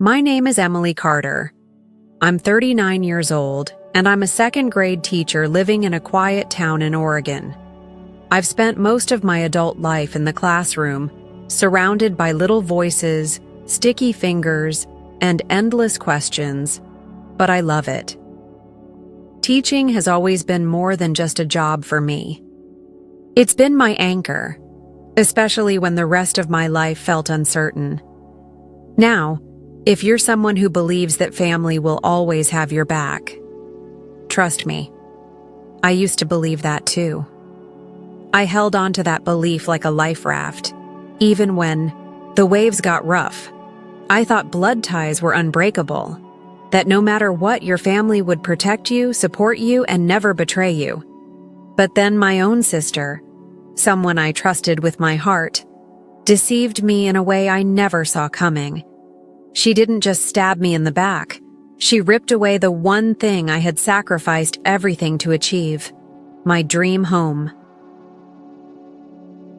My name is Emily Carter. I'm 39 years old, and I'm a second-grade teacher living in a quiet town in Oregon. I've spent most of my adult life in the classroom, surrounded by little voices, sticky fingers, and endless questions, but I love it. Teaching has always been more than just a job for me. It's been my anchor, especially when the rest of my life felt uncertain. Now, if you're someone who believes that family will always have your back, trust me, I used to believe that too. I held on to that belief like a life raft, even when the waves got rough. I thought blood ties were unbreakable, that no matter what, your family would protect you, support you, and never betray you. But then my own sister, someone I trusted with my heart, deceived me in a way I never saw coming. She didn't just stab me in the back. She ripped away the one thing I had sacrificed everything to achieve, my dream home.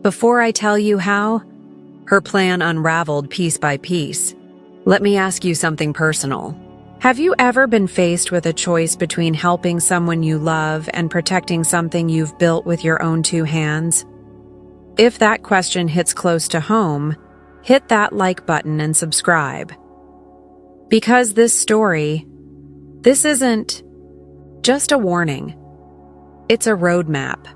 Before I tell you how, her plan unraveled piece by piece. Let me ask you something personal. Have you ever been faced with a choice between helping someone you love and protecting something you've built with your own two hands? If that question hits close to home, hit that like button and subscribe. Because this isn't just a warning. It's a roadmap,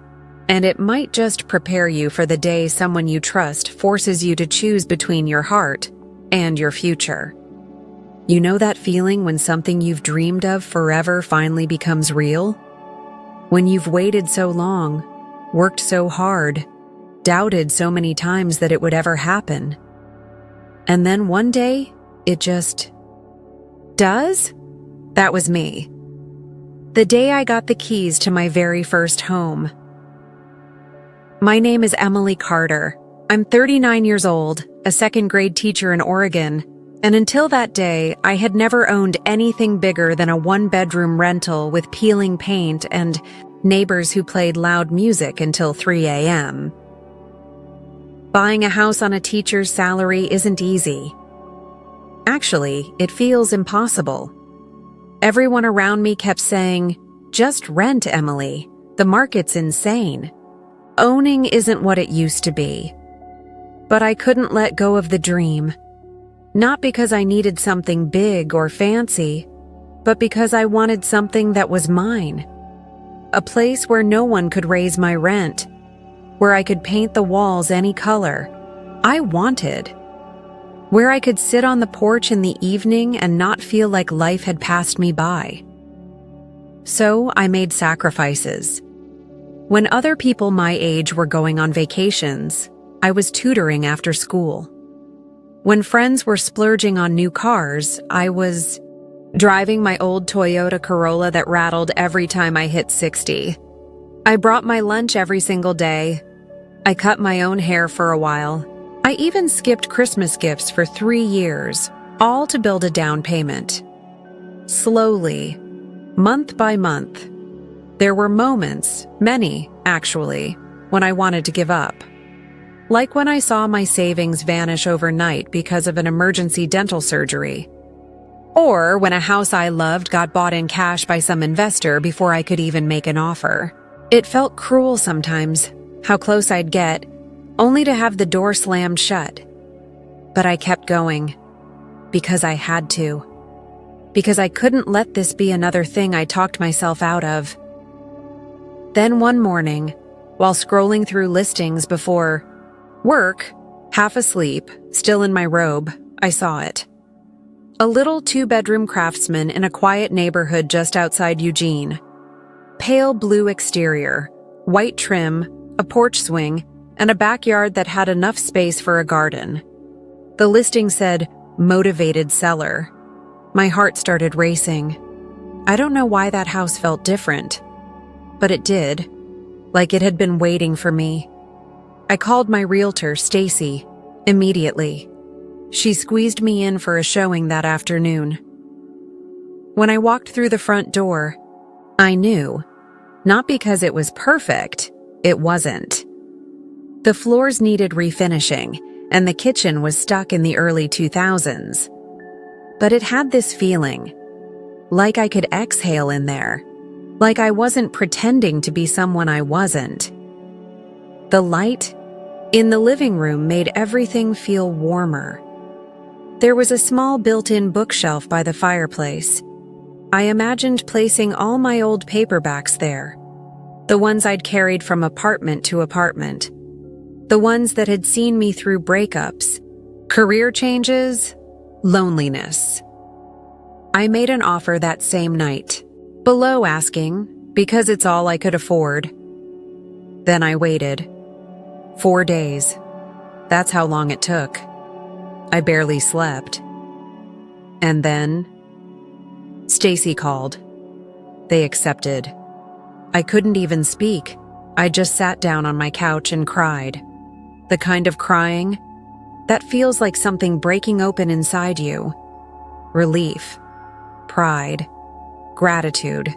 and it might just prepare you for the day someone you trust forces you to choose between your heart and your future. You know that feeling when something you've dreamed of forever finally becomes real? When you've waited so long, worked so hard, doubted so many times that it would ever happen. And then one day, it just does? That was me. The day I got the keys to my very first home. My name is Emily Carter. I'm 39 years old, a second-grade teacher in Oregon, and until that day, I had never owned anything bigger than a one-bedroom rental with peeling paint and neighbors who played loud music until 3 a.m. Buying a house on a teacher's salary isn't easy. Actually, it feels impossible. Everyone around me kept saying, "Just rent, Emily. The market's insane. Owning isn't what it used to be." But I couldn't let go of the dream. Not because I needed something big or fancy, but because I wanted something that was mine. A place where no one could raise my rent, where I could paint the walls any color I wanted, where I could sit on the porch in the evening and not feel like life had passed me by. So I made sacrifices. When other people my age were going on vacations, I was tutoring after school. When friends were splurging on new cars, I was driving my old Toyota Corolla that rattled every time I hit 60. I brought my lunch every single day. I cut my own hair for a while. I even skipped Christmas gifts for 3 years, all to build a down payment. Slowly, month by month, there were moments, many actually, when I wanted to give up. Like when I saw my savings vanish overnight because of an emergency dental surgery. Or when a house I loved got bought in cash by some investor before I could even make an offer. It felt cruel sometimes, how close I'd get, only to have the door slammed shut. But I kept going, because I had to. Because I couldn't let this be another thing I talked myself out of. Then one morning, while scrolling through listings before work, half asleep, still in my robe, I saw it. A little 2-bedroom craftsman in a quiet neighborhood just outside Eugene. Pale blue exterior, white trim, a porch swing, and a backyard that had enough space for a garden. The listing said, "Motivated seller." My heart started racing. I don't know why that house felt different, but it did, like it had been waiting for me. I called my realtor, Stacy, immediately. She squeezed me in for a showing that afternoon. When I walked through the front door, I knew, not because it was perfect, it wasn't. The floors needed refinishing, and the kitchen was stuck in the early 2000s. but it had this feeling, like I could exhale in there, like I wasn't pretending to be someone I wasn't. The light in the living room made everything feel warmer. There was a small built-in bookshelf by the fireplace. I imagined placing all my old paperbacks there, the ones I'd carried from apartment to apartment, the ones that had seen me through breakups, career changes, loneliness. I made an offer that same night, below asking, because it's all I could afford. Then I waited. 4 days. That's how long it took. I barely slept. And then Stacy called. They accepted. I couldn't even speak. I just sat down on my couch and cried. The kind of crying that feels like something breaking open inside you. Relief, pride, gratitude,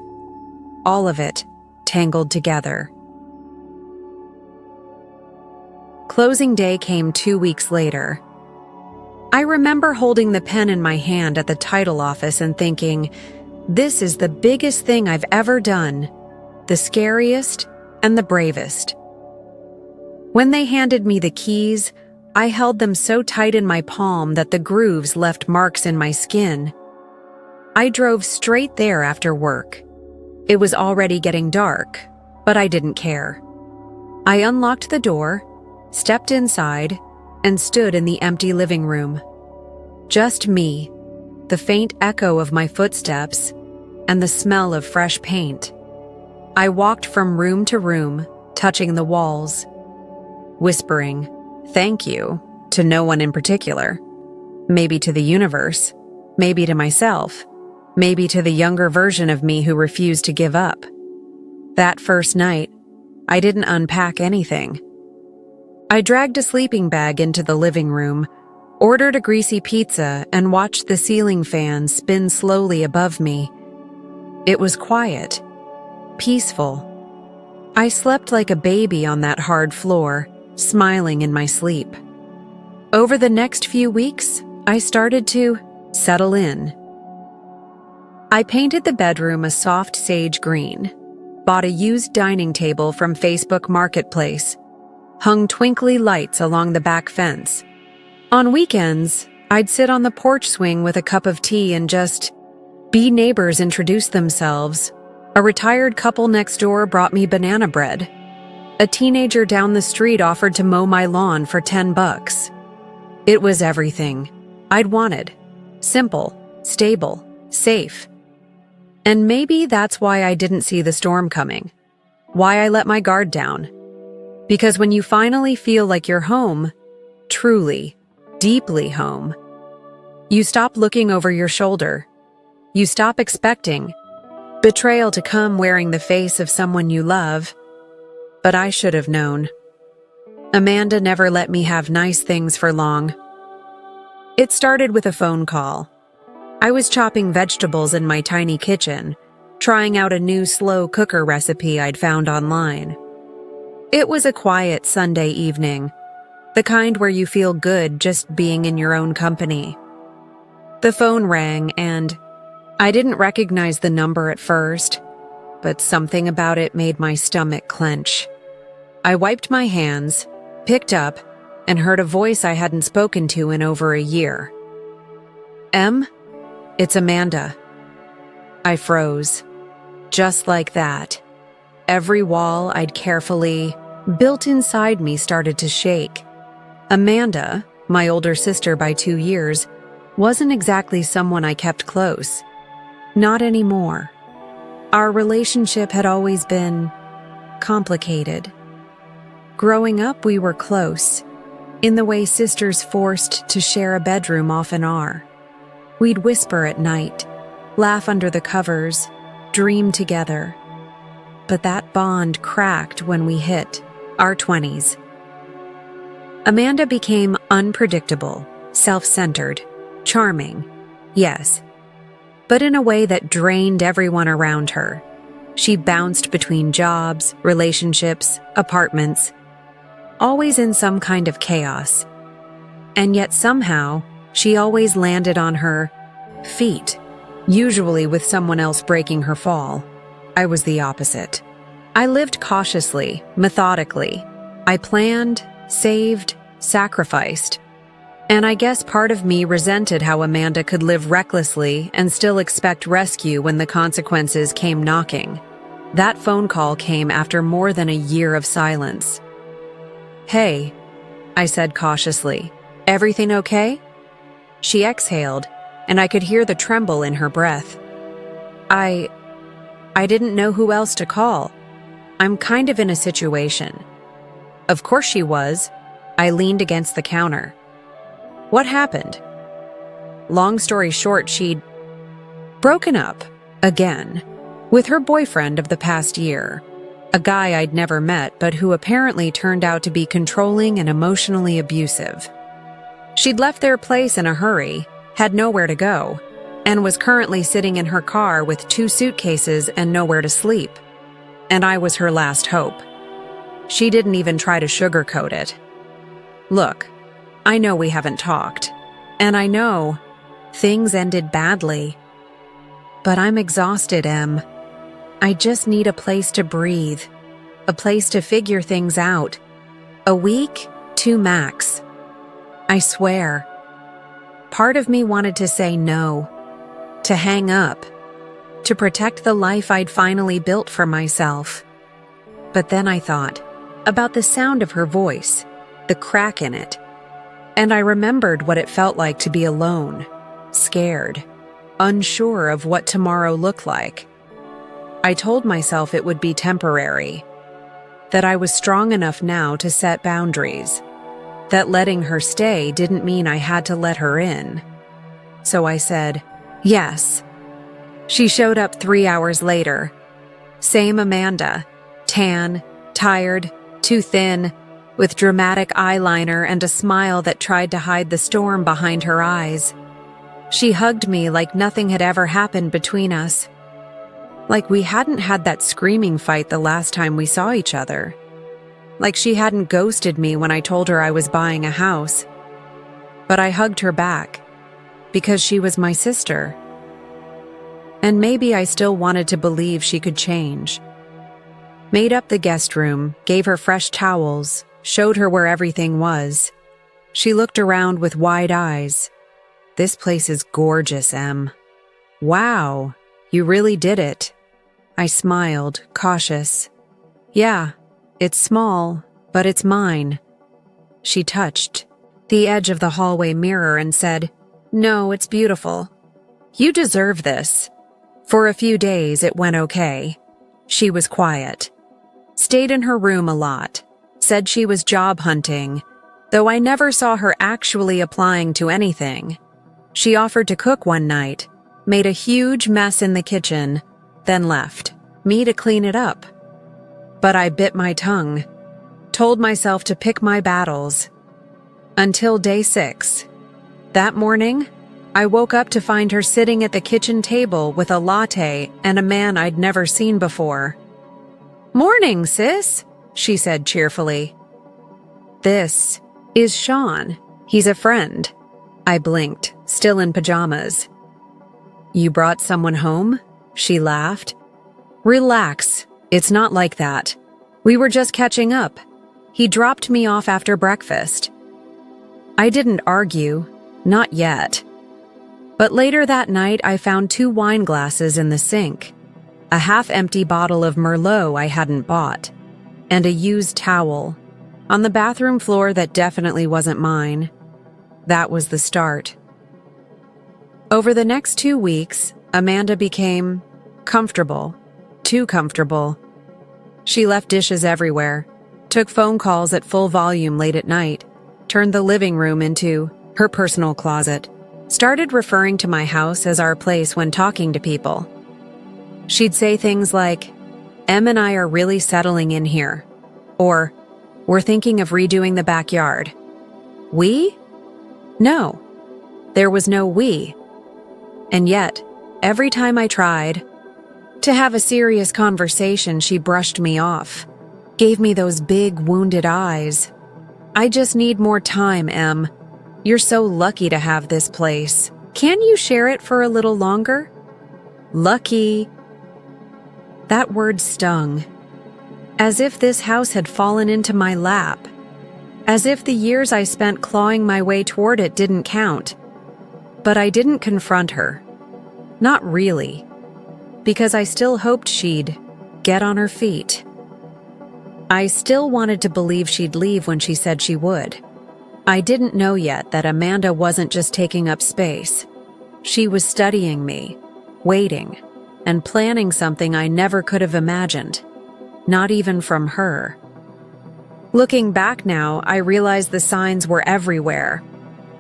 all of it tangled together. Closing day came 2 weeks later. I remember holding the pen in my hand at the title office and thinking, this is the biggest thing I've ever done, the scariest and the bravest. When they handed me the keys, I held them so tight in my palm that the grooves left marks in my skin. I drove straight there after work. It was already getting dark, but I didn't care. I unlocked the door, stepped inside, and stood in the empty living room. Just me, the faint echo of my footsteps, and the smell of fresh paint. I walked from room to room, touching the walls, whispering, "Thank you," to no one in particular. Maybe to the universe, maybe to myself, maybe to the younger version of me who refused to give up. That first night, I didn't unpack anything. I dragged a sleeping bag into the living room, ordered a greasy pizza, and watched the ceiling fan spin slowly above me. It was quiet, peaceful. I slept like a baby on that hard floor, smiling in my sleep. Over the next few weeks, I started to settle in. I painted the bedroom a soft sage green, bought a used dining table from Facebook Marketplace, hung twinkly lights along the back fence. On weekends, I'd sit on the porch swing with a cup of tea and just be neighbors introduce themselves. A retired couple next door brought me banana bread. A teenager down the street offered to mow my lawn for $10. It was everything I'd wanted. Simple, stable, safe. And maybe that's why I didn't see the storm coming. Why I let my guard down. Because when you finally feel like you're home, truly, deeply home, you stop looking over your shoulder. You stop expecting betrayal to come wearing the face of someone you love. But I should have known. Amanda never let me have nice things for long. It started with a phone call. I was chopping vegetables in my tiny kitchen, trying out a new slow cooker recipe I'd found online. It was a quiet Sunday evening, the kind where you feel good just being in your own company. The phone rang and I didn't recognize the number at first, but something about it made my stomach clench. I wiped my hands, picked up, and heard a voice I hadn't spoken to in over a year. "Em? It's Amanda." I froze. Just like that. Every wall I'd carefully built inside me started to shake. Amanda, my older sister by 2 years, wasn't exactly someone I kept close. Not anymore. Our relationship had always been complicated. Growing up, we were close, in the way sisters forced to share a bedroom often are. We'd whisper at night, laugh under the covers, dream together. But that bond cracked when we hit our 20s. Amanda became unpredictable, self-centered, charming, yes, but in a way that drained everyone around her. She bounced between jobs, relationships, apartments, always in some kind of chaos. And yet somehow, she always landed on her feet, usually with someone else breaking her fall. I was the opposite. I lived cautiously, methodically. I planned, saved, sacrificed. And I guess part of me resented how Amanda could live recklessly and still expect rescue when the consequences came knocking. That phone call came after more than a year of silence. "Hey," I said cautiously, "everything okay?" She exhaled, and I could hear the tremble in her breath. I didn't know who else to call. I'm kind of in a situation." Of course she was. I leaned against the counter. "What happened?" Long story short, she'd broken up, again, with her boyfriend of the past year. A guy I'd never met, but who apparently turned out to be controlling and emotionally abusive. She'd left their place in a hurry, had nowhere to go, and was currently sitting in her car with 2 suitcases and nowhere to sleep. And I was her last hope. She didn't even try to sugarcoat it. "Look, I know we haven't talked, and I know things ended badly. But I'm exhausted, Em. I just need a place to breathe, a place to figure things out. A week, 2 max. I swear." Part of me wanted to say no, to hang up, to protect the life I'd finally built for myself. But then I thought about the sound of her voice, the crack in it, and I remembered what it felt like to be alone, scared, unsure of what tomorrow looked like. I told myself it would be temporary, that I was strong enough now to set boundaries, that letting her stay didn't mean I had to let her in. So I said, yes. She showed up 3 hours later. Same Amanda, tan, tired, too thin, with dramatic eyeliner and a smile that tried to hide the storm behind her eyes. She hugged me like nothing had ever happened between us. Like we hadn't had that screaming fight the last time we saw each other. Like she hadn't ghosted me when I told her I was buying a house. But I hugged her back, because she was my sister. And maybe I still wanted to believe she could change. Made up the guest room, gave her fresh towels, showed her where everything was. She looked around with wide eyes. "This place is gorgeous, Em." "Wow, you really did it." I smiled, cautious. "Yeah, it's small, but it's mine." She touched the edge of the hallway mirror and said, "No, it's beautiful. You deserve this." For a few days, it went okay. She was quiet. Stayed in her room a lot. Said she was job hunting, though I never saw her actually applying to anything. She offered to cook one night, made a huge mess in the kitchen, then left, me to clean it up. But I bit my tongue, told myself to pick my battles. Until day 6. That morning, I woke up to find her sitting at the kitchen table with a latte and a man I'd never seen before. "Morning, sis," she said cheerfully. "This is Sean. He's a friend." I blinked, still in pajamas. "You brought someone home?" She laughed. "Relax. It's not like that. We were just catching up. He dropped me off after breakfast." I didn't argue, not yet. But later that night, I found 2 wine glasses in the sink, a half-empty bottle of Merlot I hadn't bought, and a used towel on the bathroom floor that definitely wasn't mine. That was the start. Over the next 2 weeks, Amanda became comfortable, too comfortable. She left dishes everywhere, took phone calls at full volume late at night, turned the living room into her personal closet, started referring to my house as our place when talking to people. She'd say things like, "Em and I are really settling in here," or "We're thinking of redoing the backyard." We? No. There was no we. And yet, every time I tried to have a serious conversation, she brushed me off, gave me those big, wounded eyes. "I just need more time, Em. You're so lucky to have this place. Can you share it for a little longer? Lucky. That word stung. As if this house had fallen into my lap. As if the years I spent clawing my way toward it didn't count. But I didn't confront her. Not really. Because I still hoped she'd get on her feet. I still wanted to believe she'd leave when she said she would. I didn't know yet that Amanda wasn't just taking up space. She was studying me, waiting, and planning something I never could have imagined. Not even from her. Looking back now, I realize the signs were everywhere.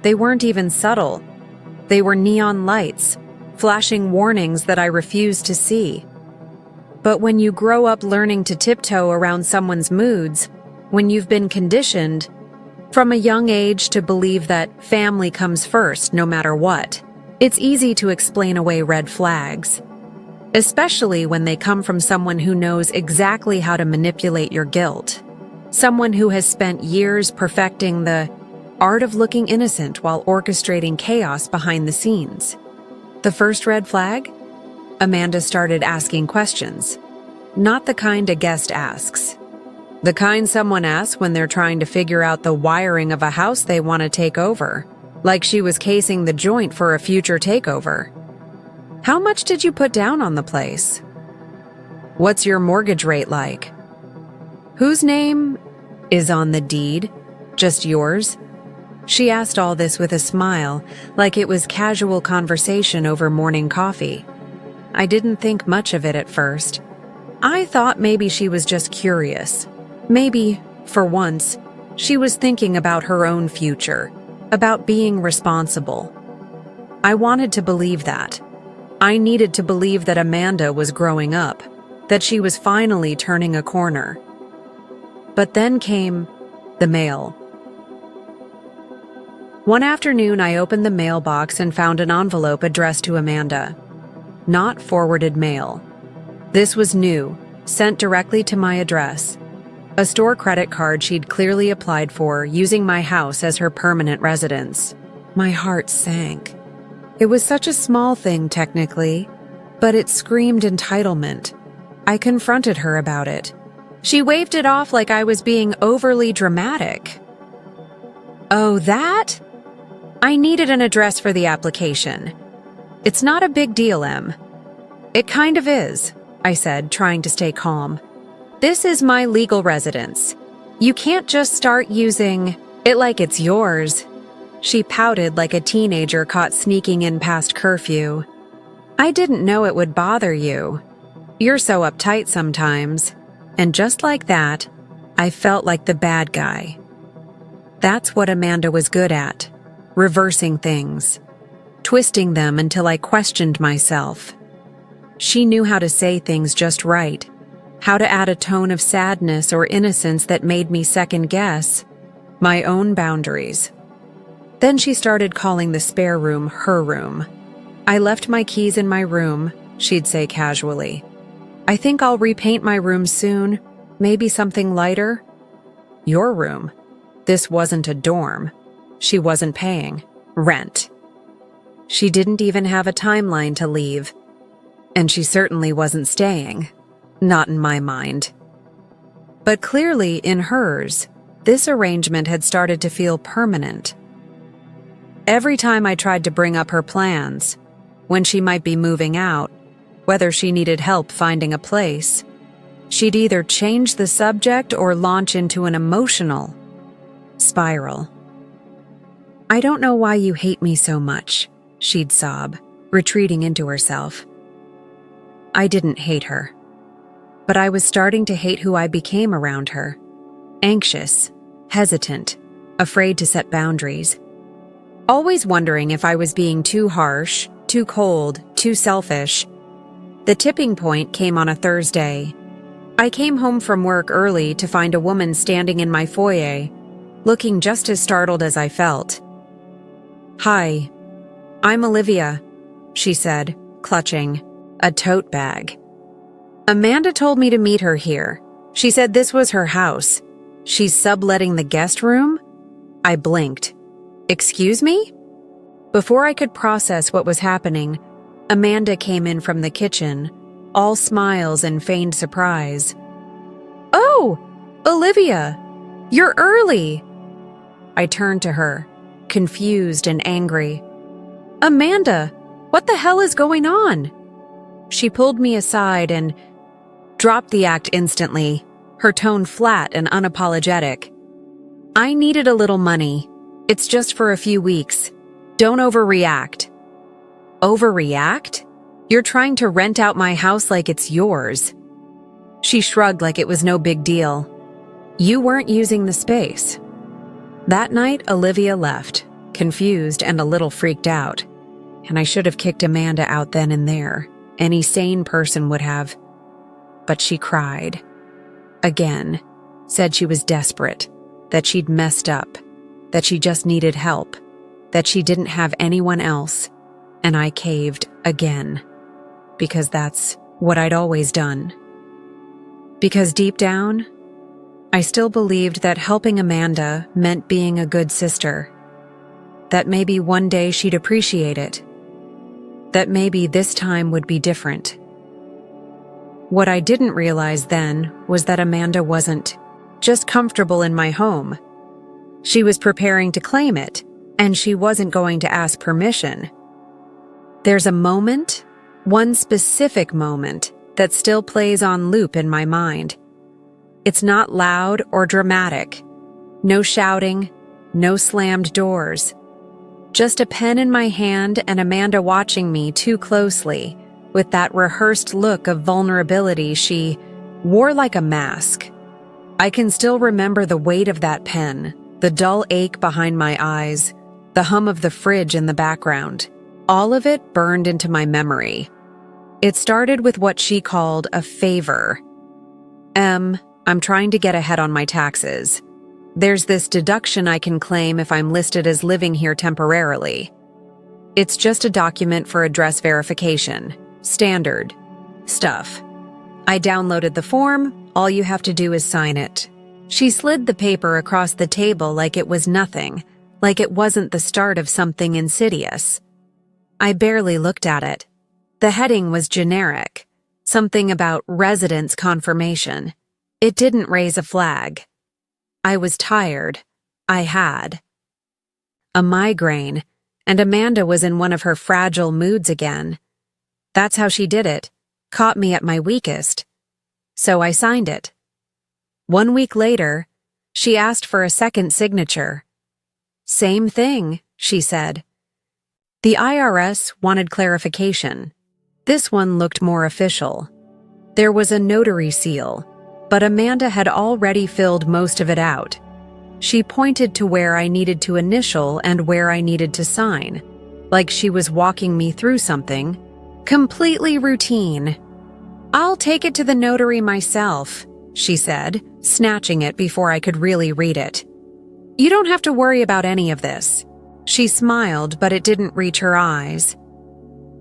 They weren't even subtle. They were neon lights, flashing warnings that I refused to see. But when you grow up learning to tiptoe around someone's moods, when you've been conditioned from a young age to believe that family comes first no matter what, it's easy to explain away red flags. Especially when they come from someone who knows exactly how to manipulate your guilt. Someone who has spent years perfecting the art of looking innocent while orchestrating chaos behind the scenes. The first red flag? Amanda started asking questions. Not the kind a guest asks. The kind someone asks when they're trying to figure out the wiring of a house they want to take over. Like she was casing the joint for a future takeover. How much did you put down on the place? What's your mortgage rate like? Whose name is on the deed? Just yours? She asked all this with a smile, like it was casual conversation over morning coffee. I didn't think much of it at first. I thought maybe she was just curious. Maybe, for once, she was thinking about her own future, about being responsible. I wanted to believe that. I needed to believe that Amanda was growing up, that she was finally turning a corner. But then came the mail. One afternoon, I opened the mailbox and found an envelope addressed to Amanda. Not forwarded mail. This was new, sent directly to my address. A store credit card she'd clearly applied for, using my house as her permanent residence. My heart sank. It was such a small thing, technically, but it screamed entitlement. I confronted her about it. She waved it off like I was being overly dramatic. Oh, that? I needed an address for the application. It's not a big deal, Em. It kind of is, I said, trying to stay calm. This is my legal residence. You can't just start using it like it's yours. She pouted like a teenager caught sneaking in past curfew. I didn't know it would bother you. You're so uptight sometimes. And just like that, I felt like the bad guy. That's what Amanda was good at. Reversing things. Twisting them until I questioned myself. She knew how to say things just right. How to add a tone of sadness or innocence that made me second guess my own boundaries. Then she started calling the spare room her room. I left my keys in my room, she'd say casually. I think I'll repaint my room soon, maybe something lighter. Your room. This wasn't a dorm. She wasn't paying rent. She didn't even have a timeline to leave. And she certainly wasn't staying. Not in my mind. But clearly, in hers, this arrangement had started to feel permanent. Every time I tried to bring up her plans, when she might be moving out, whether she needed help finding a place, she'd either change the subject or launch into an emotional spiral. I don't know why you hate me so much, she'd sob, retreating into herself. I didn't hate her. But I was starting to hate who I became around her. Anxious, hesitant, afraid to set boundaries. Always wondering if I was being too harsh, too cold, too selfish. The tipping point came on a Thursday. I came home from work early to find a woman standing in my foyer, looking just as startled as I felt. Hi, I'm Olivia, she said, clutching a tote bag. Amanda told me to meet her here. She said this was her house. She's subletting the guest room? I blinked. Excuse me? Before I could process what was happening, Amanda came in from the kitchen, all smiles and feigned surprise. "Oh, Olivia, you're early!" I turned to her, confused and angry. "Amanda, what the hell is going on?" She pulled me aside and dropped the act instantly, her tone flat and unapologetic. "I needed a little money. It's just for a few weeks. Don't overreact." "Overreact? You're trying to rent out my house like it's yours." She shrugged like it was no big deal. "You weren't using the space." That night, Olivia left, confused and a little freaked out. And I should have kicked Amanda out then and there. Any sane person would have. But she cried. Again, said she was desperate, that she'd messed up, that she just needed help, that she didn't have anyone else. And I caved again. Because that's what I'd always done. Because deep down, I still believed that helping Amanda meant being a good sister. That maybe one day she'd appreciate it. That maybe this time would be different. What I didn't realize then was that Amanda wasn't just comfortable in my home. She was preparing to claim it, and she wasn't going to ask permission. There's a moment, one specific moment, that still plays on loop in my mind. It's not loud or dramatic. No shouting, no slammed doors. Just a pen in my hand and Amanda watching me too closely, with that rehearsed look of vulnerability she wore like a mask. I can still remember the weight of that pen, the dull ache behind my eyes, the hum of the fridge in the background. All of it burned into my memory. It started with what she called a favor. I'm trying to get ahead on my taxes. There's this deduction I can claim if I'm listed as living here temporarily. It's just a document for address verification. Standard stuff. I downloaded the form. All you have to do is sign it. She slid the paper across the table like it was nothing, like it wasn't the start of something insidious. I barely looked at it. The heading was generic, something about residence confirmation. It didn't raise a flag. I was tired. I had a migraine, and Amanda was in one of her fragile moods again. That's how she did it, caught me at my weakest. So I signed it. 1 week later, she asked for a second signature. Same thing, she said. The IRS wanted clarification. This one looked more official. There was a notary seal, but Amanda had already filled most of it out. She pointed to where I needed to initial and where I needed to sign, like she was walking me through something. Completely routine. "I'll take it to the notary myself," she said, snatching it before I could really read it. "You don't have to worry about any of this." She smiled, but it didn't reach her eyes.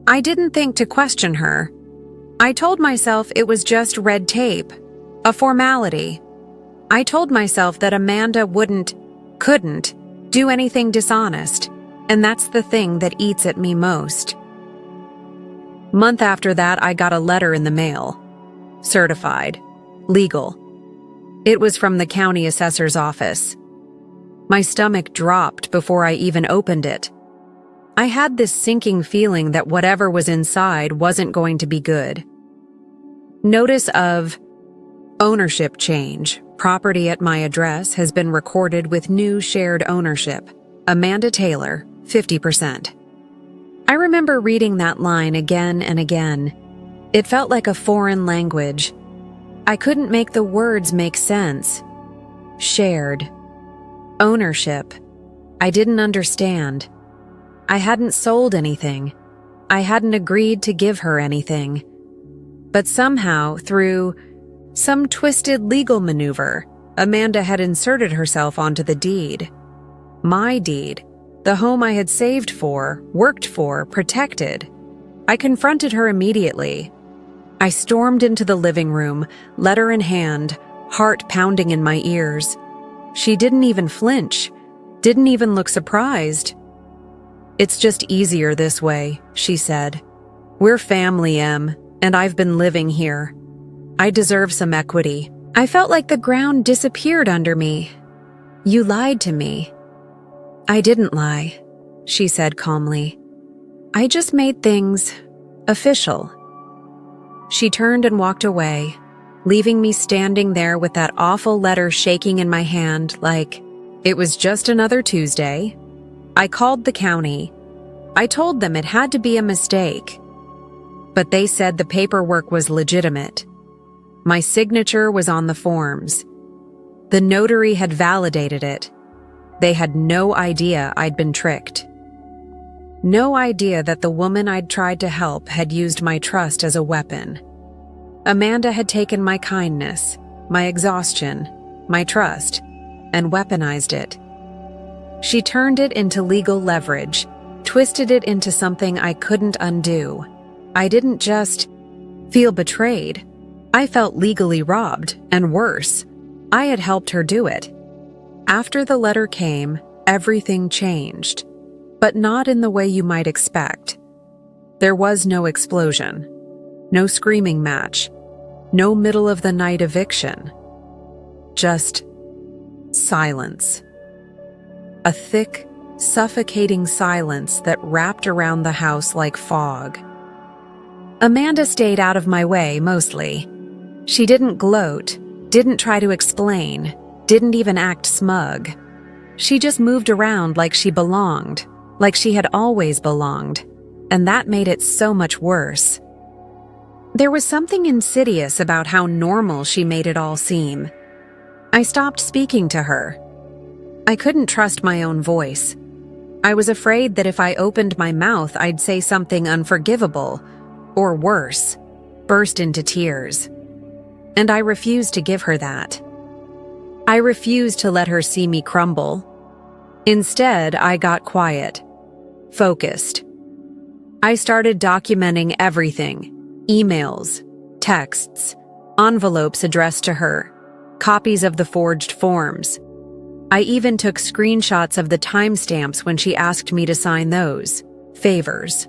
I didn't think to question her. I told myself it was just red tape. A formality. I told myself that Amanda couldn't do anything dishonest, and that's the thing that eats at me most. Month after that, I got a letter in the mail. Certified. Legal. It was from the county assessor's office. My stomach dropped before I even opened it. I had this sinking feeling that whatever was inside wasn't going to be good. Notice of ownership change. Property at my address has been recorded with new shared ownership. Amanda Taylor, 50%. I remember reading that line again and again. It felt like a foreign language. I couldn't make the words make sense. Shared. Ownership. I didn't understand. I hadn't sold anything. I hadn't agreed to give her anything. But somehow, through some twisted legal maneuver, Amanda had inserted herself onto the deed. My deed. The home I had saved for, worked for, protected. I confronted her immediately. I stormed into the living room, letter in hand, heart pounding in my ears. She didn't even flinch, didn't even look surprised. "It's just easier this way," she said. "We're family, Em, and I've been living here. I deserve some equity." I felt like the ground disappeared under me. "You lied to me." "I didn't lie," she said calmly. "I just made things official." She turned and walked away, leaving me standing there with that awful letter shaking in my hand like it was just another Tuesday. I called the county. I told them it had to be a mistake. But they said the paperwork was legitimate. My signature was on the forms. The notary had validated it. They had no idea I'd been tricked. No idea that the woman I'd tried to help had used my trust as a weapon. Amanda had taken my kindness, my exhaustion, my trust, and weaponized it. She turned it into legal leverage, twisted it into something I couldn't undo. I didn't just feel betrayed. I felt legally robbed, and worse, I had helped her do it. After the letter came, everything changed, but not in the way you might expect. There was no explosion, no screaming match, no middle-of-the-night eviction. Just silence. A thick, suffocating silence that wrapped around the house like fog. Amanda stayed out of my way, mostly. She didn't gloat, didn't try to explain, didn't even act smug. She just moved around like she belonged, like she had always belonged, and that made it so much worse. There was something insidious about how normal she made it all seem. I stopped speaking to her. I couldn't trust my own voice. I was afraid that if I opened my mouth, I'd say something unforgivable, or worse, burst into tears. And I refused to give her that. I refused to let her see me crumble. Instead, I got quiet, focused. I started documenting everything: emails, texts, envelopes addressed to her, copies of the forged forms. I even took screenshots of the timestamps when she asked me to sign those favors.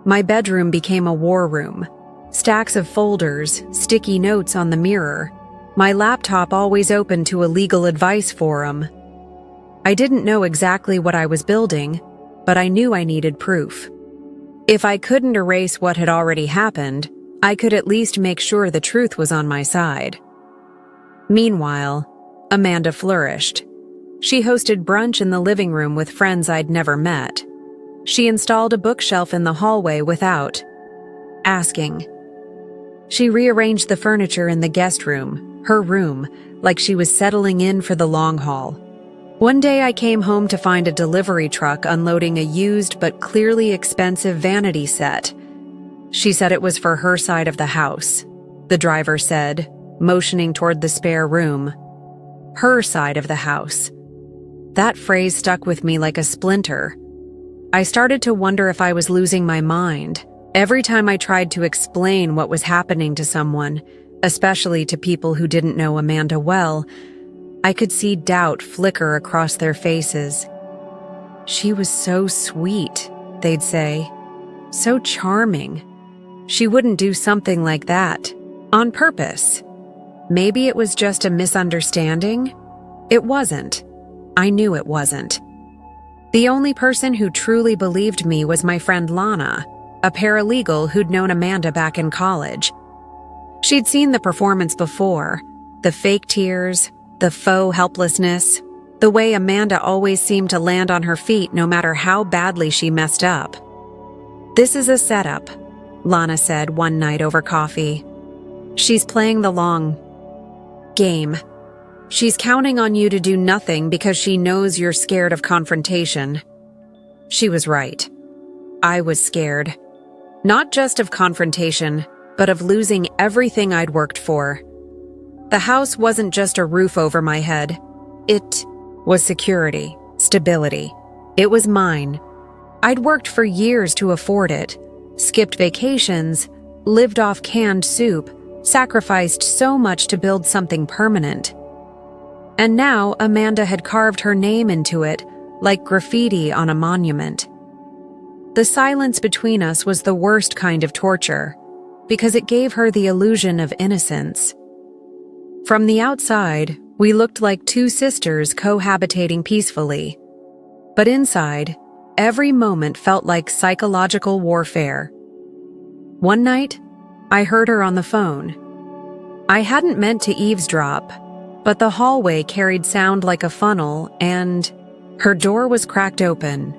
My bedroom became a war room. Stacks of folders, sticky notes on the mirror, my laptop always open to a legal advice forum. I didn't know exactly what I was building, but I knew I needed proof. If I couldn't erase what had already happened, I could at least make sure the truth was on my side. Meanwhile, Amanda flourished. She hosted brunch in the living room with friends I'd never met. She installed a bookshelf in the hallway without asking. She rearranged the furniture in the guest room, her room, like she was settling in for the long haul. One day I came home to find a delivery truck unloading a used but clearly expensive vanity set. She said it was for her side of the house, the driver said, motioning toward the spare room. Her side of the house. That phrase stuck with me like a splinter. I started to wonder if I was losing my mind. Every time I tried to explain what was happening to someone, especially to people who didn't know Amanda well, I could see doubt flicker across their faces. She was so sweet, they'd say. So charming. She wouldn't do something like that. On purpose. Maybe it was just a misunderstanding? It wasn't. I knew it wasn't. The only person who truly believed me was my friend Lana, a paralegal who'd known Amanda back in college. She'd seen the performance before, the fake tears, the faux helplessness, the way Amanda always seemed to land on her feet no matter how badly she messed up. "This is a setup," Lana said one night over coffee. "She's playing the long game. She's counting on you to do nothing because she knows you're scared of confrontation." She was right. I was scared. Not just of confrontation, but of losing everything I'd worked for. The house wasn't just a roof over my head. It was security, stability. It was mine. I'd worked for years to afford it, skipped vacations, lived off canned soup, sacrificed so much to build something permanent. And now Amanda had carved her name into it like graffiti on a monument. The silence between us was the worst kind of torture, because it gave her the illusion of innocence. From the outside, we looked like two sisters cohabitating peacefully. But inside, every moment felt like psychological warfare. One night, I heard her on the phone. I hadn't meant to eavesdrop, but the hallway carried sound like a funnel, and her door was cracked open.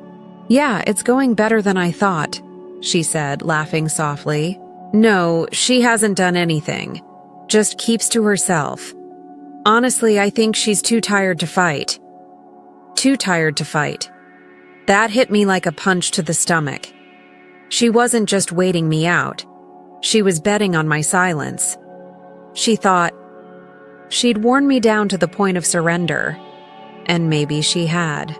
"Yeah, it's going better than I thought," she said, laughing softly. "No, she hasn't done anything. Just keeps to herself. Honestly, I think she's too tired to fight." Too tired to fight. That hit me like a punch to the stomach. She wasn't just waiting me out. She was betting on my silence. She thought she'd worn me down to the point of surrender, and maybe she had.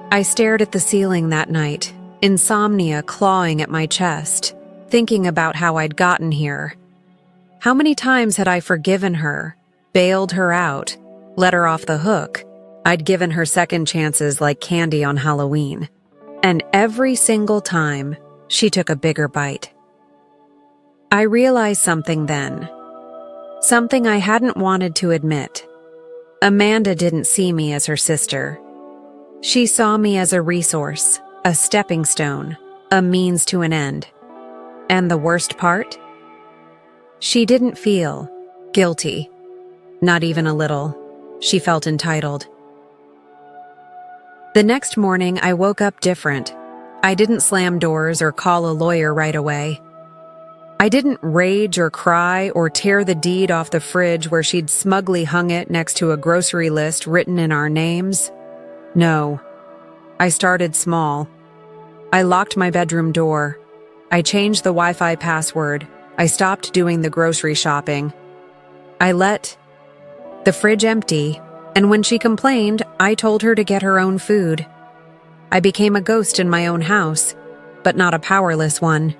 I stared at the ceiling that night, insomnia clawing at my chest, thinking about how I'd gotten here. How many times had I forgiven her, bailed her out, let her off the hook? I'd given her second chances like candy on Halloween. And every single time, she took a bigger bite. I realized something then. Something I hadn't wanted to admit. Amanda didn't see me as her sister. She saw me as a resource, a stepping stone, a means to an end. And the worst part? She didn't feel guilty. Not even a little. She felt entitled. The next morning, I woke up different. I didn't slam doors or call a lawyer right away. I didn't rage or cry or tear the deed off the fridge where she'd smugly hung it next to a grocery list written in our names. No. I started small. I locked my bedroom door. I changed the Wi-Fi password. I stopped doing the grocery shopping. I let the fridge empty, and when she complained, I told her to get her own food. I became a ghost in my own house, but not a powerless one.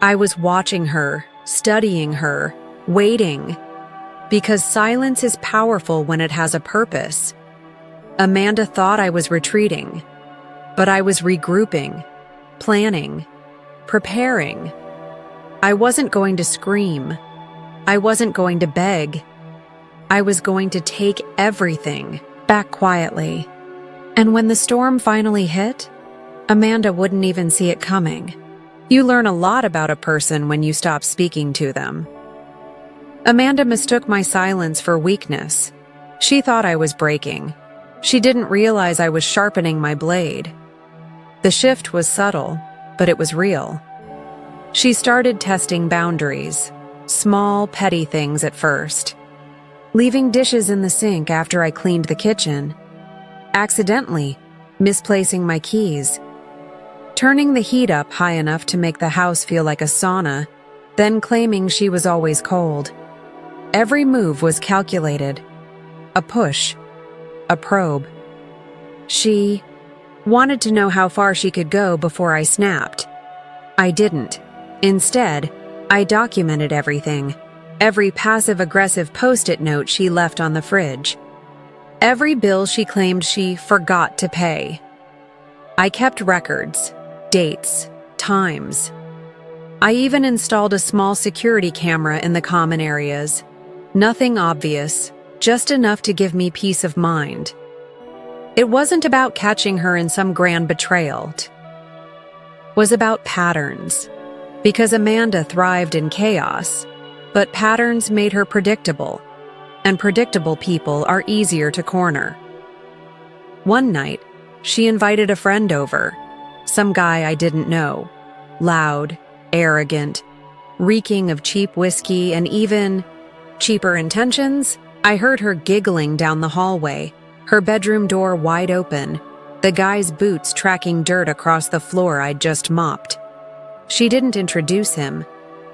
I was watching her, studying her, waiting, because silence is powerful when it has a purpose. Amanda thought I was retreating, but I was regrouping, planning, preparing. I wasn't going to scream. I wasn't going to beg. I was going to take everything back quietly. And when the storm finally hit, Amanda wouldn't even see it coming. You learn a lot about a person when you stop speaking to them. Amanda mistook my silence for weakness. She thought I was breaking. She didn't realize I was sharpening my blade. The shift was subtle, but it was real. She started testing boundaries, small, petty things at first. Leaving dishes in the sink after I cleaned the kitchen. Accidentally misplacing my keys. Turning the heat up high enough to make the house feel like a sauna, then claiming she was always cold. Every move was calculated. A push. A probe. She wanted to know how far she could go before I snapped. I didn't. Instead, I documented everything. Every passive-aggressive post-it note she left on the fridge. Every bill she claimed she forgot to pay. I kept records, dates, times. I even installed a small security camera in the common areas. Nothing obvious, just enough to give me peace of mind. It wasn't about catching her in some grand betrayal. It was about patterns. Because Amanda thrived in chaos, but patterns made her predictable, and predictable people are easier to corner. One night, she invited a friend over, some guy I didn't know, loud, arrogant, reeking of cheap whiskey and even cheaper intentions. I heard her giggling down the hallway, her bedroom door wide open, the guy's boots tracking dirt across the floor I'd just mopped. She didn't introduce him,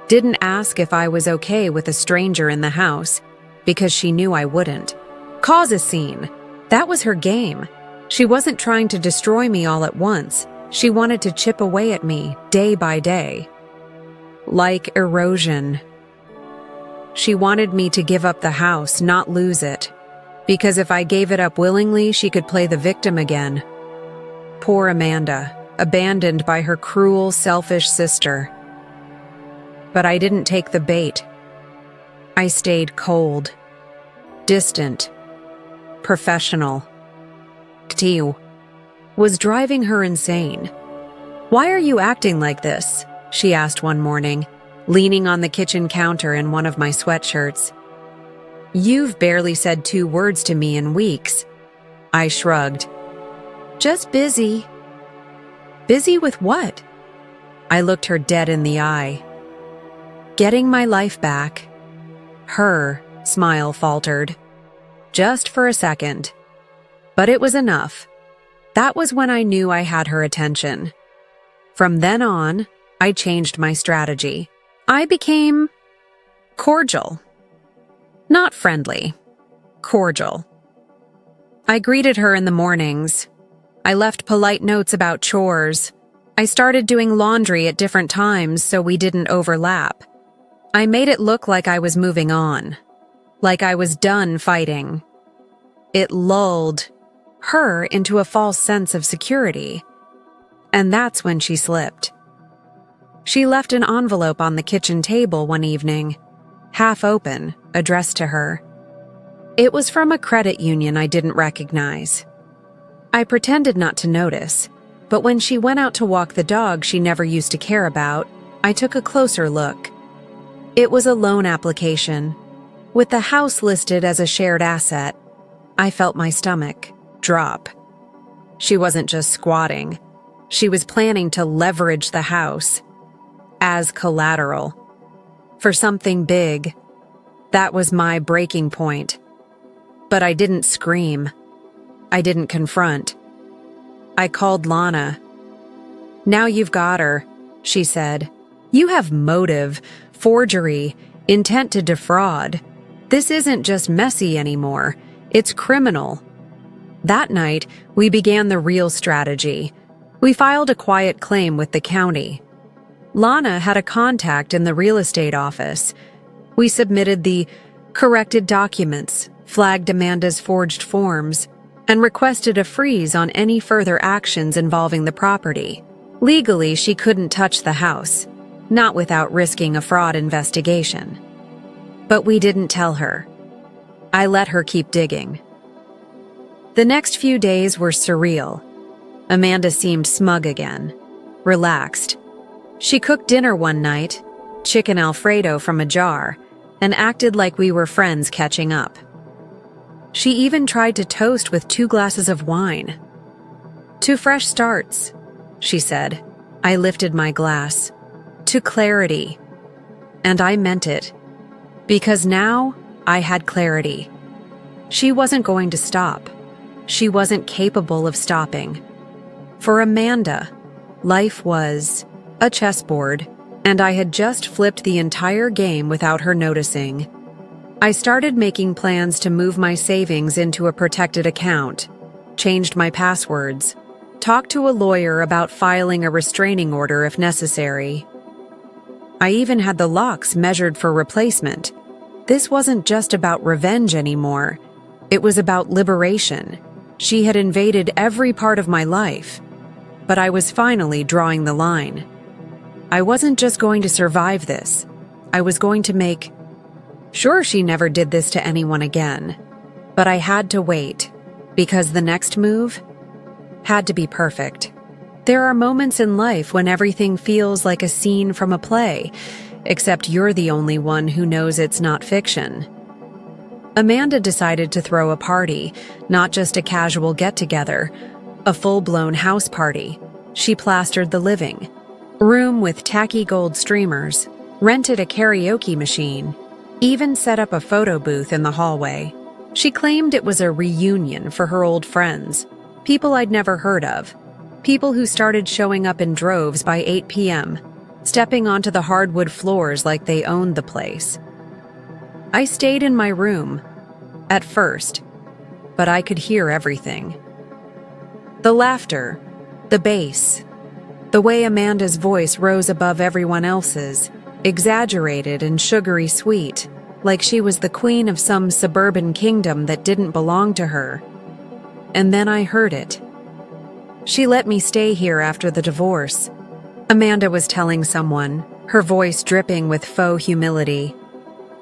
didn't ask if I was okay with a stranger in the house, because she knew I wouldn't. Cause a scene. That was her game. She wasn't trying to destroy me all at once. She wanted to chip away at me, day by day. Like erosion. She wanted me to give up the house, not lose it. Because if I gave it up willingly, she could play the victim again. Poor Amanda, abandoned by her cruel, selfish sister. But I didn't take the bait. I stayed cold, distant, professional. Tiu was driving her insane. "Why are you acting like this?" she asked one morning, leaning on the kitchen counter in one of my sweatshirts. "You've barely said 2 words to me in weeks." I shrugged. "Just busy." "Busy with what?" I looked her dead in the eye. "Getting my life back." Her smile faltered. Just for a second. But it was enough. That was when I knew I had her attention. From then on, I changed my strategy. I became cordial. Not friendly. Cordial. I greeted her in the mornings. I left polite notes about chores. I started doing laundry at different times so we didn't overlap. I made it look like I was moving on. Like I was done fighting. It lulled her into a false sense of security. And that's when she slipped. She left an envelope on the kitchen table one evening, half open, addressed to her. It was from a credit union I didn't recognize. I pretended not to notice, but when she went out to walk the dog she never used to care about, I took a closer look. It was a loan application, with the house listed as a shared asset. I felt my stomach drop. She wasn't just squatting. She was planning to leverage the house as collateral for something big. That was my breaking point. But I didn't scream. I didn't confront. I called Lana. "Now you've got her," she said. "You have motive, forgery, intent to defraud. This isn't just messy anymore. It's criminal." That night, we began the real strategy. We filed a quiet claim with the county. Lana had a contact in the real estate office. We submitted the corrected documents, flagged Amanda's forged forms, and requested a freeze on any further actions involving the property. Legally, she couldn't touch the house, not without risking a fraud investigation. But we didn't tell her. I let her keep digging. The next few days were surreal. Amanda seemed smug again, relaxed. She cooked dinner one night, chicken Alfredo from a jar, and acted like we were friends catching up. She even tried to toast with 2 glasses of wine. "To fresh starts," she said. I lifted my glass. "To clarity." And I meant it. Because now I had clarity. She wasn't going to stop. She wasn't capable of stopping. For Amanda, life was a chessboard, and I had just flipped the entire game without her noticing. I started making plans to move my savings into a protected account, changed my passwords, talked to a lawyer about filing a restraining order if necessary. I even had the locks measured for replacement. This wasn't just about revenge anymore. It was about liberation. She had invaded every part of my life. But I was finally drawing the line. I wasn't just going to survive this. I was going to make sure she never did this to anyone again. But I had to wait, because the next move had to be perfect. There are moments in life when everything feels like a scene from a play, except you're the only one who knows it's not fiction. Amanda decided to throw a party, not just a casual get-together, a full-blown house party. She plastered the living room with tacky gold streamers, rented a karaoke machine, even set up a photo booth in the hallway. She claimed it was a reunion for her old friends, people I'd never heard of, people who started showing up in droves by 8 p.m., stepping onto the hardwood floors like they owned the place. I stayed in my room, at first, but I could hear everything. The laughter, the bass, the way Amanda's voice rose above everyone else's, exaggerated and sugary sweet, like she was the queen of some suburban kingdom that didn't belong to her. And then I heard it. She let me stay here after the divorce. Amanda was telling someone, her voice dripping with faux humility.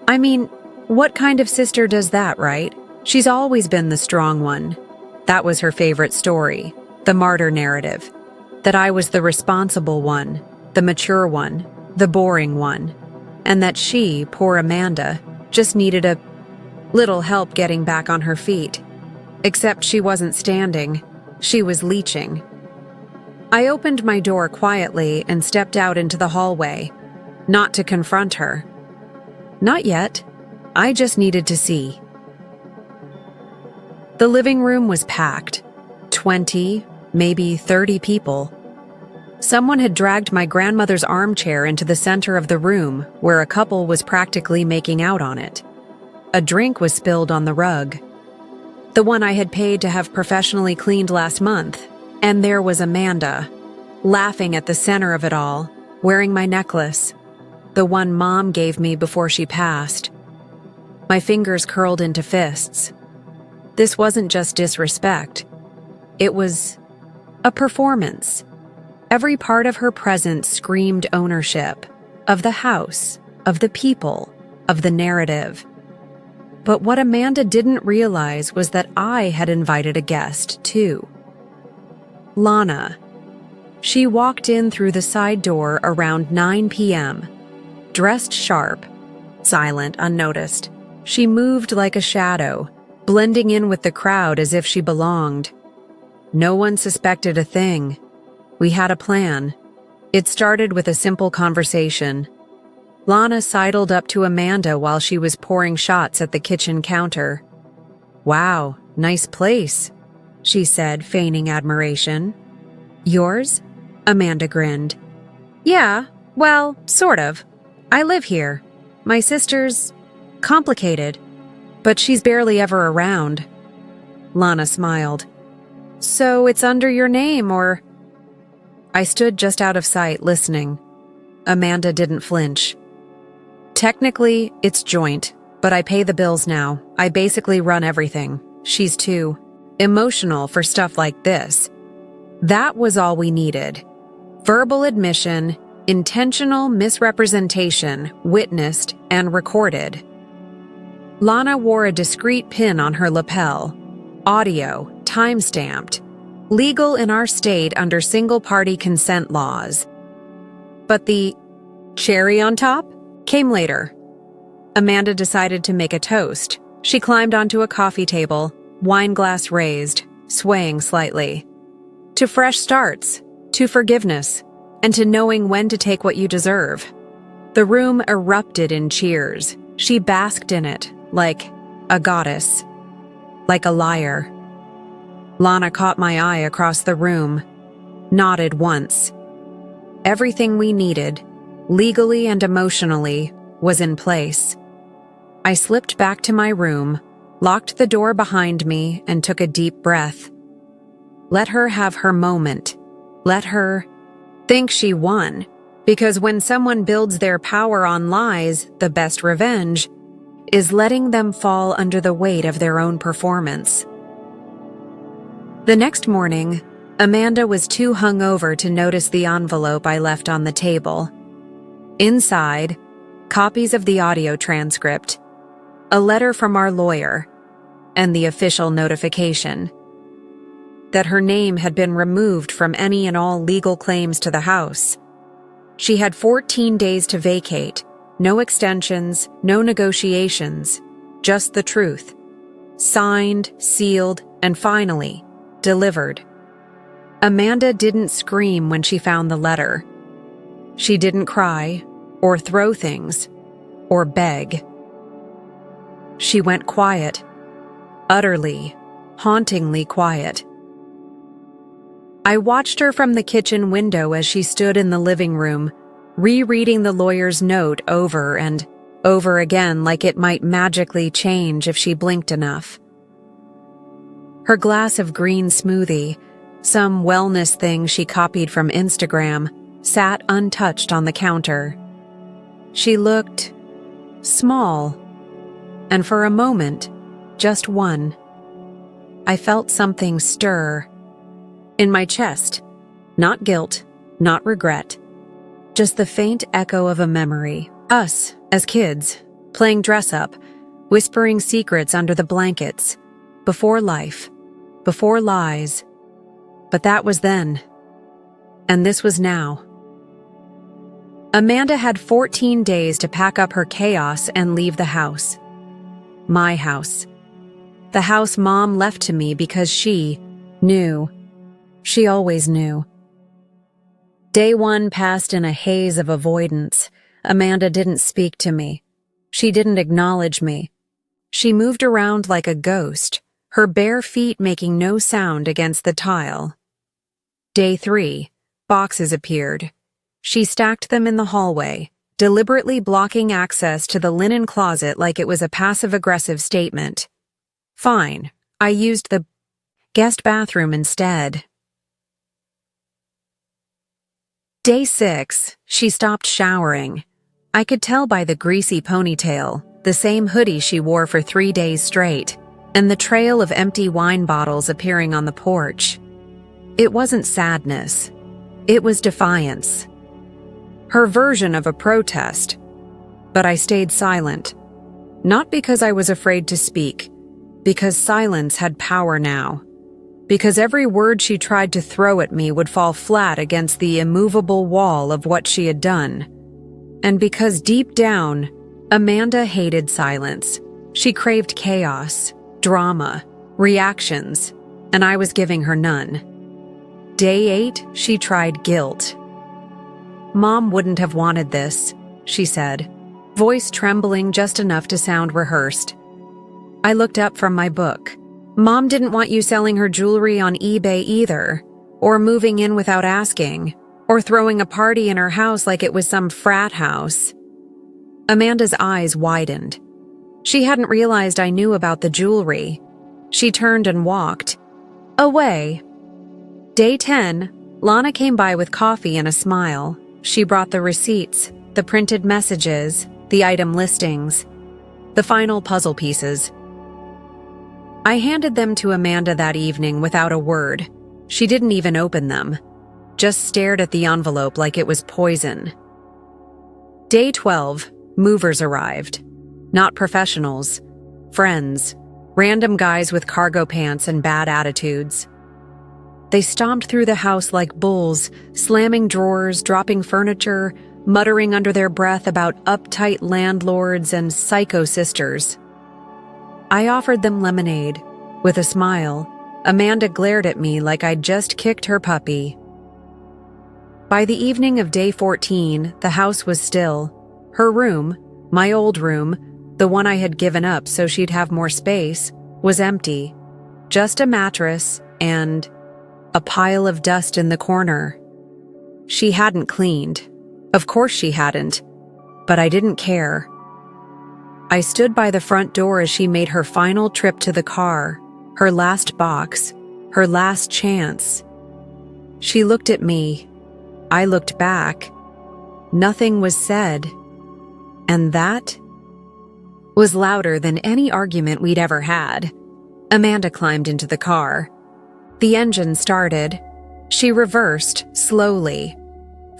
I mean, what kind of sister does that, right? She's always been the strong one. That was her favorite story, the martyr narrative. That I was the responsible one, the mature one, the boring one. And that she, poor Amanda, just needed a little help getting back on her feet. Except she wasn't standing, she was leeching. I opened my door quietly and stepped out into the hallway, not to confront her. Not yet. I just needed to see. The living room was packed. 20, maybe 30 people. Someone had dragged my grandmother's armchair into the center of the room, where a couple was practically making out on it. A drink was spilled on the rug. The one I had paid to have professionally cleaned last month. And there was Amanda, laughing at the center of it all, wearing my necklace, the one Mom gave me before she passed. My fingers curled into fists. This wasn't just disrespect. It was a performance. Every part of her presence screamed ownership, of the house, of the people, of the narrative. But what Amanda didn't realize was that I had invited a guest, too. Lana. She walked in through the side door around 9 p.m., dressed sharp, silent, unnoticed. She moved like a shadow, blending in with the crowd as if she belonged. No one suspected a thing. We had a plan. It started with a simple conversation. Lana sidled up to Amanda while she was pouring shots at the kitchen counter. "Wow, nice place," she said, feigning admiration. "Yours?" Amanda grinned. "Yeah, well, sort of. I live here. My sister's complicated, but she's barely ever around." Lana smiled. "So it's under your name, or—" I stood just out of sight, listening. Amanda didn't flinch. "Technically, it's joint, but I pay the bills now. I basically run everything. She's too emotional for stuff like this." That was all we needed. Verbal admission, intentional misrepresentation, witnessed and recorded. Lana wore a discreet pin on her lapel. Audio, time-stamped. Legal in our state under single-party consent laws. But the cherry on top came later. Amanda decided to make a toast. She climbed onto a coffee table, wine glass raised, swaying slightly. To fresh starts, to forgiveness, and to knowing when to take what you deserve. The room erupted in cheers. She basked in it, like a goddess, like a liar. Lana caught my eye across the room, nodded once. Everything we needed, legally and emotionally, was in place. I slipped back to my room, locked the door behind me, and took a deep breath. Let her have her moment. Let her think she won. Because when someone builds their power on lies, the best revenge is letting them fall under the weight of their own performance. The next morning, Amanda was too hungover to notice the envelope I left on the table. Inside, copies of the audio transcript, a letter from our lawyer, and the official notification that her name had been removed from any and all legal claims to the house. She had 14 days to vacate, no extensions, no negotiations, just the truth. Signed, sealed, and finally, delivered. Amanda didn't scream when she found the letter. She didn't cry, or throw things, or beg. She went quiet, utterly, hauntingly quiet. I watched her from the kitchen window as she stood in the living room, rereading the lawyer's note over and over again like it might magically change if she blinked enough. Her glass of green smoothie, some wellness thing she copied from Instagram, sat untouched on the counter. She looked small, and for a moment, just one, I felt something stir. In my chest. Not guilt, not regret. Just the faint echo of a memory. Us, as kids, playing dress-up, whispering secrets under the blankets. Before life. Before lies. But that was then. And this was now. Amanda had 14 days to pack up her chaos and leave the house. My house. The house Mom left to me because she knew. She always knew. Day 1 passed in a haze of avoidance. Amanda didn't speak to me. She didn't acknowledge me. She moved around like a ghost, her bare feet making no sound against the tile. Day 3, boxes appeared. She stacked them in the hallway, deliberately blocking access to the linen closet like it was a passive-aggressive statement. Fine, I used the guest bathroom instead. Day 6, she stopped showering. I could tell by the greasy ponytail, the same hoodie she wore for 3 days straight, and the trail of empty wine bottles appearing on the porch. It wasn't sadness. It was defiance. Her version of a protest. But I stayed silent. Not because I was afraid to speak, because silence had power now. Because every word she tried to throw at me would fall flat against the immovable wall of what she had done. And because deep down, Amanda hated silence. She craved chaos, drama, reactions, and I was giving her none. Day 8, she tried guilt. Mom wouldn't have wanted this, she said, voice trembling just enough to sound rehearsed. I looked up from my book. Mom didn't want you selling her jewelry on eBay either, or moving in without asking, or throwing a party in her house like it was some frat house. Amanda's eyes widened. She hadn't realized I knew about the jewelry. She turned and walked. Away. Day 10, Lana came by with coffee and a smile. She brought the receipts, the printed messages, the item listings, the final puzzle pieces. I handed them to Amanda that evening without a word. She didn't even open them, just stared at the envelope like it was poison. Day 12, movers arrived. Not professionals, friends, random guys with cargo pants and bad attitudes. They stomped through the house like bulls, slamming drawers, dropping furniture, muttering under their breath about uptight landlords and psycho sisters. I offered them lemonade. With a smile, Amanda glared at me like I'd just kicked her puppy. By the evening of day 14, the house was still. Her room, my old room, the one I had given up so she'd have more space, was empty. Just a mattress and a pile of dust in the corner. She hadn't cleaned. Of course she hadn't. But I didn't care. I stood by the front door as she made her final trip to the car, her last box, her last chance. She looked at me. I looked back. Nothing was said. And that was louder than any argument we'd ever had. Amanda climbed into the car. The engine started. She reversed, slowly.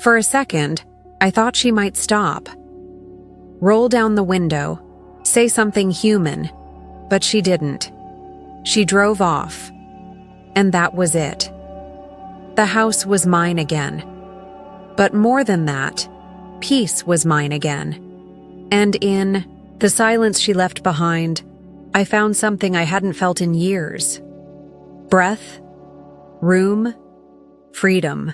For a second, I thought she might stop. Roll down the window. Say something human, but she didn't. She drove off, and that was it. The house was mine again. But more than that, peace was mine again. And in the silence she left behind, I found something I hadn't felt in years. Breath, room, freedom.